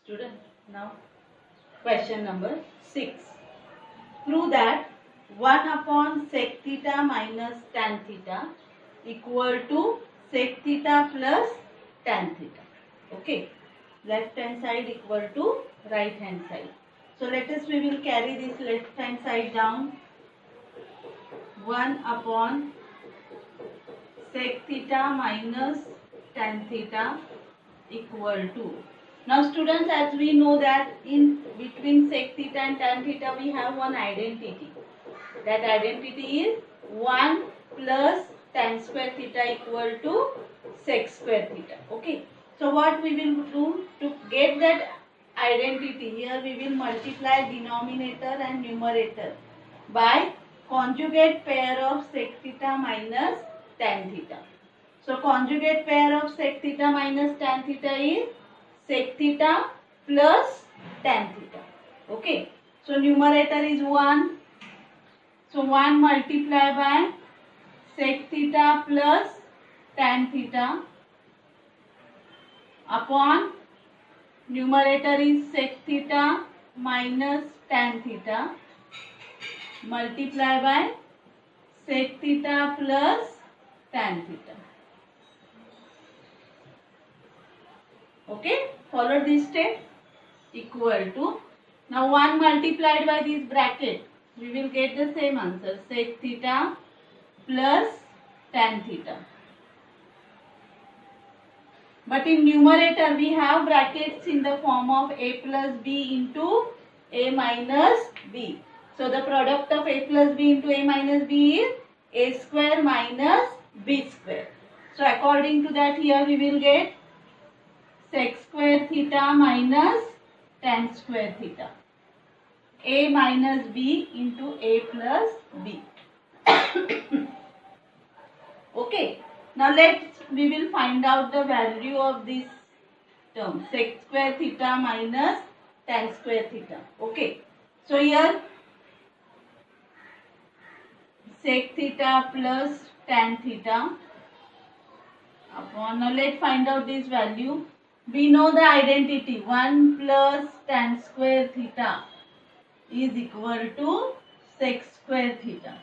Student, now question number 6. Prove that 1 upon sec theta minus tan theta equal to sec theta plus tan theta. Okay, left hand side equal to right hand side. So let us, we will carry this left hand side down. 1 upon sec theta minus tan theta equal to. Now students, as we know that in between sec theta and tan theta we have one identity. That identity is 1 plus tan square theta equal to sec square theta. Okay. So what we will do to get that identity, here we will multiply denominator and numerator by conjugate pair of sec theta minus tan theta. So conjugate pair of sec theta minus tan theta is sec theta plus tan theta. Okay. So numerator is 1. So 1 multiplied by sec theta plus tan theta upon numerator is sec theta minus tan theta multiplied by sec theta plus tan theta. Okay, follow this step. Equal to, now 1 multiplied by this bracket, we will get the same answer, sec theta plus tan theta. But in numerator we have brackets in the form of a plus b into a minus b. So the product of a plus b into a minus b is a square minus b square. So according to that, here we will get sec square theta minus tan square theta. A minus b into a plus b. Okay. Now we will find out the value of this term, sec square theta minus tan square theta. Okay. So here sec theta plus tan theta upon, now let's find out this value. We know the identity, 1 plus tan square theta is equal to sec square theta.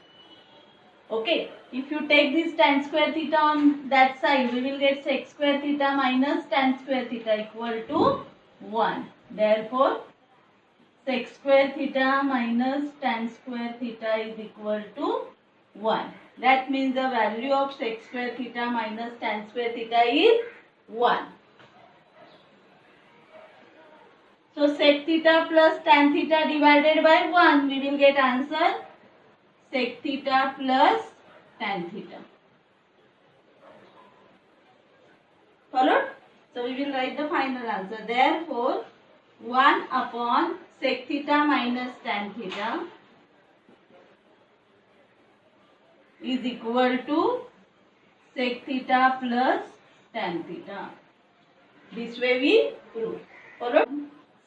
Okay, if you take this tan square theta on that side, we will get sec square theta minus tan square theta equal to 1. Therefore, sec square theta minus tan square theta is equal to 1. That means the value of sec square theta minus tan square theta is 1. So sec theta plus tan theta divided by 1, we will get answer sec theta plus tan theta. Followed? So we will write the final answer. Therefore, 1 upon sec theta minus tan theta is equal to sec theta plus tan theta. This way we prove. Followed?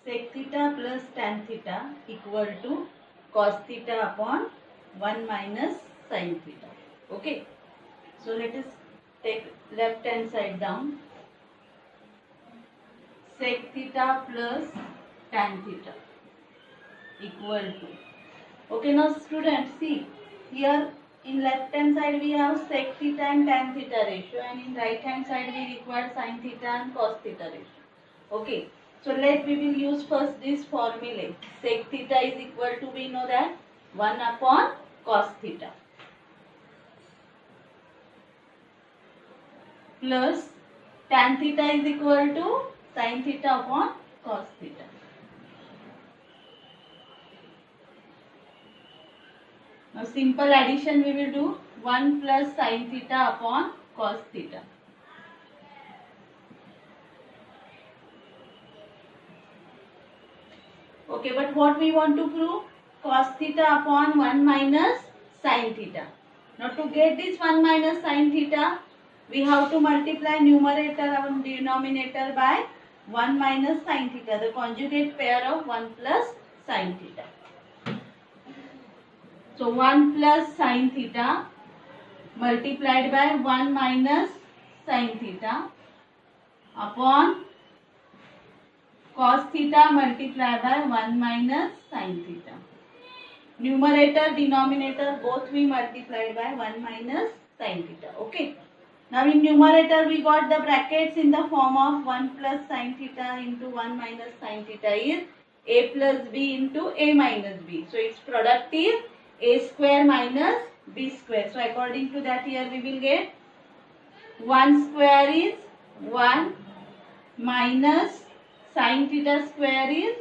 Sec theta plus tan theta equal to cos theta upon 1 minus sin theta. Okay. So let us take left hand side down. Sec theta plus tan theta equal to. Okay, now students, see here in left hand side we have sec theta and tan theta ratio, and in right hand side we require sin theta and cos theta ratio. Okay. So we will use first this formula. Sec theta is equal to, we know that 1 upon cos theta plus tan theta is equal to sin theta upon cos theta. Now simple addition we will do, 1 plus sin theta upon cos theta. Okay, but what we want to prove? Cos theta upon 1 minus sin theta. Now to get this 1 minus sin theta, we have to multiply numerator and denominator by 1 minus sin theta, the conjugate pair of 1 plus sin theta. So 1 plus sin theta multiplied by 1 minus sin theta upon cos theta multiplied by 1 minus sin theta. Numerator, denominator both we multiplied by 1 minus sin theta. Okay. Now in numerator we got the brackets in the form of 1 plus sin theta into 1 minus sin theta is a plus b into a minus b. So its product is a square minus b square. So according to that here we will get 1 square is 1 minus sin theta square is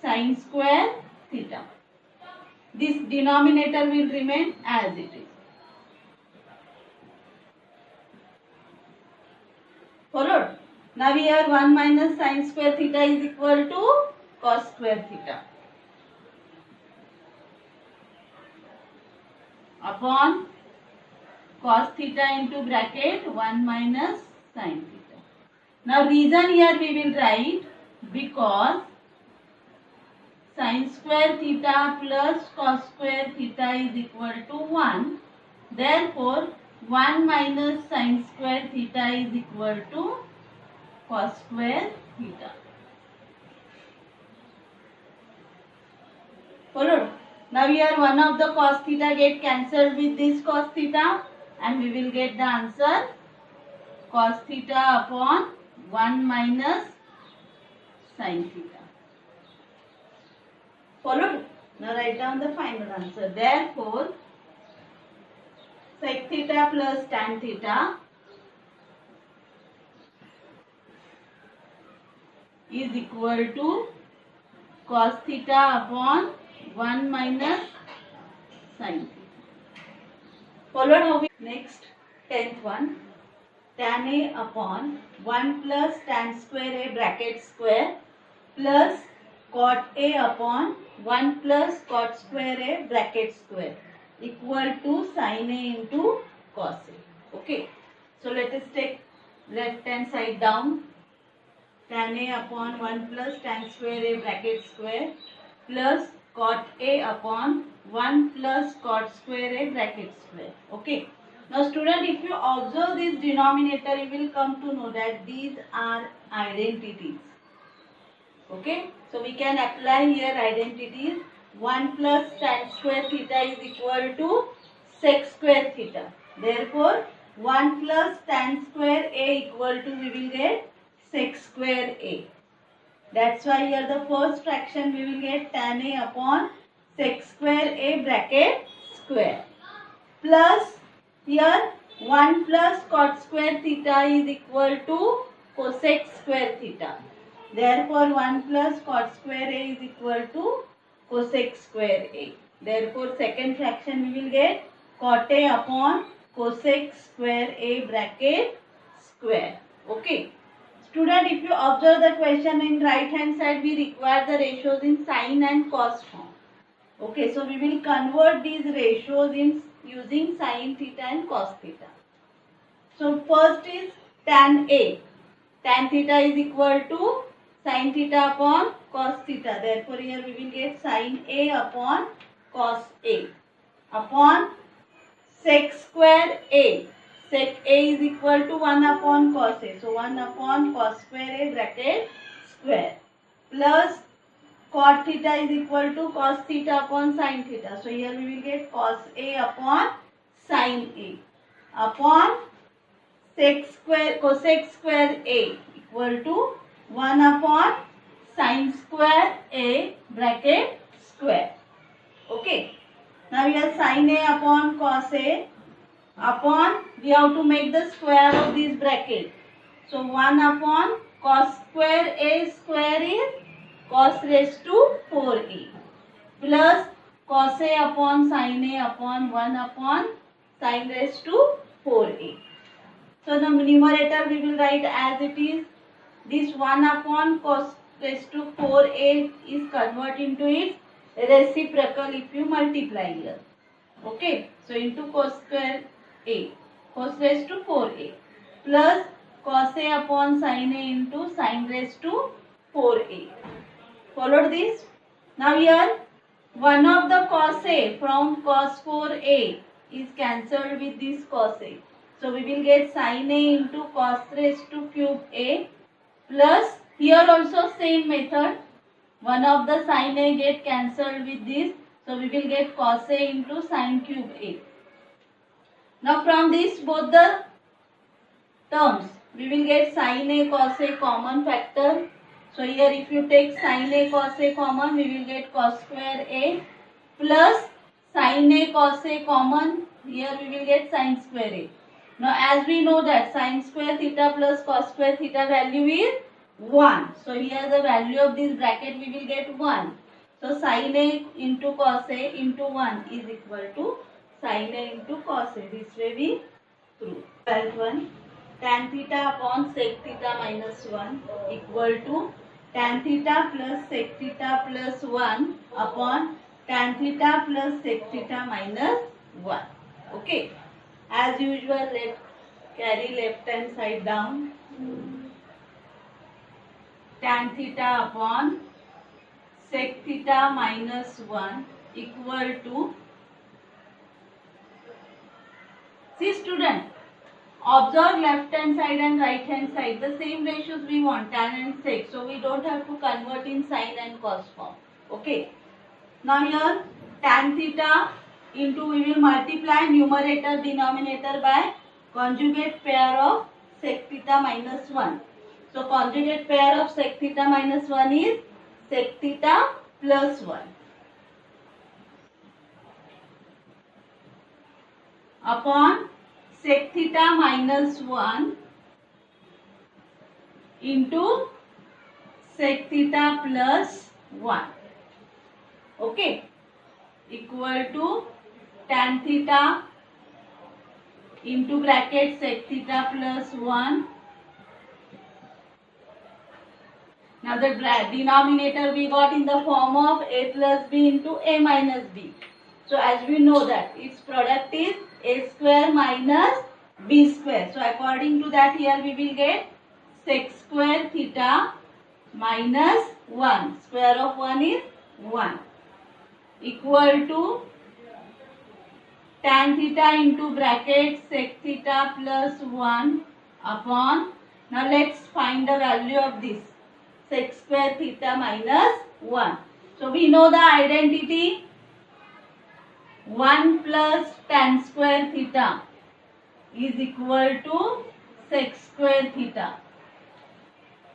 sin square theta. This denominator will remain as it is. Followed? Now here 1 minus sin square theta is equal to cos square theta upon cos theta into bracket 1 minus sin theta. Now reason here we will write because sin square theta plus cos square theta is equal to 1. Therefore 1 minus sin square theta is equal to cos square theta. Followed? Now here one of the cos theta get cancelled with this cos theta and we will get the answer cos theta upon 1 minus sin theta. Followed? Now write down the final answer. Therefore, sec theta plus tan theta is equal to cos theta upon 1 minus sin theta. Followed how we next 10th one, tan a upon 1 plus tan square a bracket square plus cot a upon 1 plus cot square a bracket square equal to sin a into cos a. Okay. So let us take left hand side down. Tan a upon 1 plus tan square a bracket square plus cot a upon 1 plus cot square a bracket square. Okay. Now student, if you observe this denominator, you will come to know that these are identities. Okay. So we can apply here identities. 1 plus tan square theta is equal to sec square theta. Therefore 1 plus tan square a equal to we will get sec square a. That's why here the first fraction we will get tan a upon sec square a bracket square plus here 1 plus cot square theta is equal to cosec square theta. Therefore 1 plus cot square a is equal to cosec square a. Therefore second fraction we will get cot a upon cosec square a bracket square. Okay. Student, if you observe the question in right hand side, we require the ratios in sin and cos form. Okay, so we will convert these ratios in using sin theta and cos theta. So first is tan A. Tan theta is equal to sin theta upon cos theta. Therefore here we will get sin A upon cos A upon sec square A. Sec A is equal to 1 upon cos A. So 1 upon cos square A bracket square plus cot theta is equal to cos theta upon sin theta. So here we will get cos A upon sin A upon cosec square A equal to 1 upon sin square A bracket square. Okay. Now here sin A upon cos A upon we have to make the square of this bracket. So 1 upon cos square A square is cos raised to 4A plus cos A upon sin A upon 1 upon sin raised to 4A. So the numerator we will write as it is. This 1 upon cos raised to 4A is converted into its reciprocal if you multiply here. Okay. So into cos square A, cos raised to 4A plus cos A upon sin A into sin raised to 4A. Followed this? Now here one of the cos A from cos 4A is cancelled with this cos A. So we will get sin A into cos raised to cube A plus Here also same method. One of the sin A get cancelled with this. So we will get cos A into sin cube A. Now from this both the terms, we will get sin A cos A common factor. So here if you take sin A cos A common, we will get cos square A plus sin A cos A common. Here we will get sin square A. Now as we know that sin square theta plus cos square theta value is 1. So here the value of this bracket we will get 1. So sin A into cos A into 1 is equal to sin A into cos A. This way we prove. 12th one. Tan theta upon sec theta minus 1 equal to tan theta plus sec theta plus 1 upon tan theta plus sec theta minus 1. Okay. As usual, carry left hand side down. Tan theta upon sec theta minus 1 equal to, see student, observe left hand side and right hand side, the same ratios we want, tan and sec, so we don't have to convert in sin and cos form. Okay. Now here tan theta into, we will multiply numerator denominator by conjugate pair of sec theta minus 1. So conjugate pair of sec theta minus 1 is sec theta plus 1 upon sec theta minus 1 into sec theta plus 1. Okay. Equal to tan theta into bracket sec theta plus 1. Now the denominator we got in the form of a plus b into a minus b. So as we know that its product is a square minus b square. So according to that here we will get sec square theta minus 1. Square of 1 is 1. Equal to tan theta into bracket sec theta plus 1 upon, now let's find the value of this, sec square theta minus 1. So we know the identity, 1 plus tan square theta is equal to sec square theta.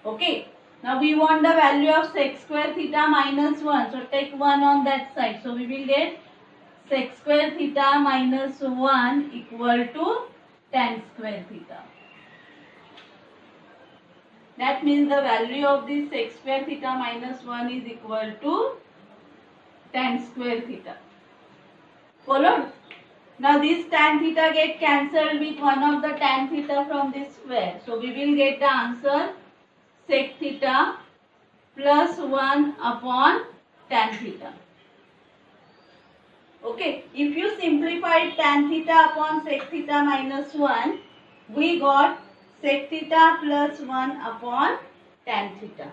Okay. Now we want the value of sec square theta minus 1. So take 1 on that side. So we will get sec square theta minus 1 equal to tan square theta. That means the value of this sec square theta minus 1 is equal to tan square theta. Followed? Now this tan theta get cancelled with one of the tan theta from this square. So we will get the answer sec theta plus 1 upon tan theta. Okay, if you simplify tan theta upon sec theta minus 1, we got sec theta plus 1 upon tan theta.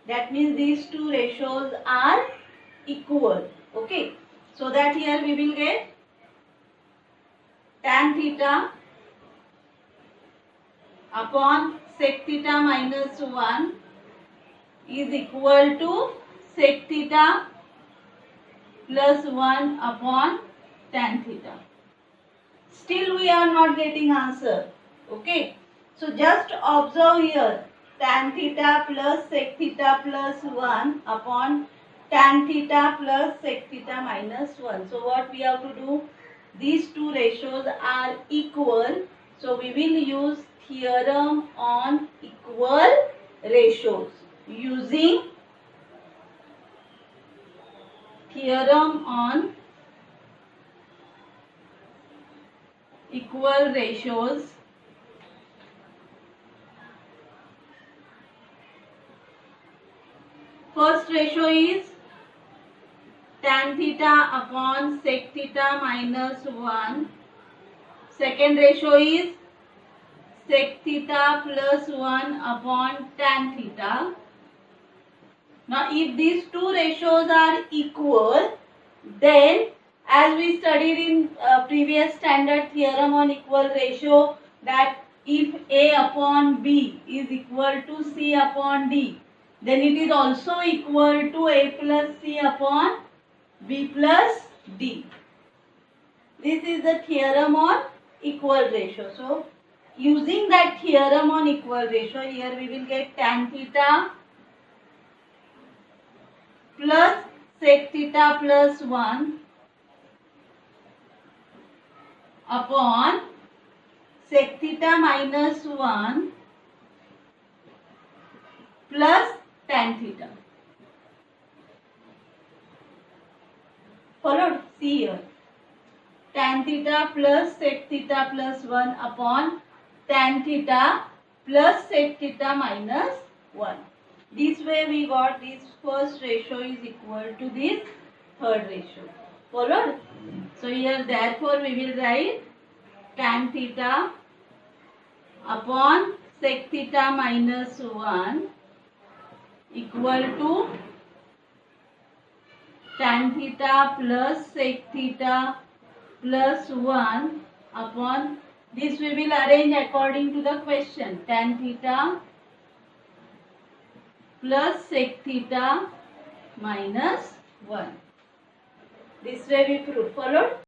That means these two ratios are equal. Okay, so that here we will get tan theta upon sec theta minus 1 is equal to sec theta plus 1 upon tan theta. Still we are not getting answer. Okay. So just observe here, tan theta plus sec theta plus 1 upon tan theta plus sec theta minus 1. So what we have to do? These two ratios are equal. So we will use theorem on equal ratios. Using theorem on equal ratios, first ratio is tan theta upon sec theta minus 1. Second ratio is sec theta plus 1 upon tan theta. Now if these two ratios are equal, then as we studied in previous standard theorem on equal ratio, that if A upon B is equal to C upon D, then it is also equal to A plus C upon B plus D. This is the theorem on equal ratio. So using that theorem on equal ratio, here we will get tan theta plus sec theta plus 1 upon sec theta minus 1 plus tan theta. Followed? See here. Tan theta plus sec theta plus 1 upon tan theta plus sec theta minus 1. This way we got this first ratio is equal to this third ratio. Followed? So here therefore we will write tan theta upon sec theta minus 1 equal to tan theta plus sec theta plus 1 upon, this we will arrange according to the question, tan theta plus sec theta minus 1. This way we prove. Followed?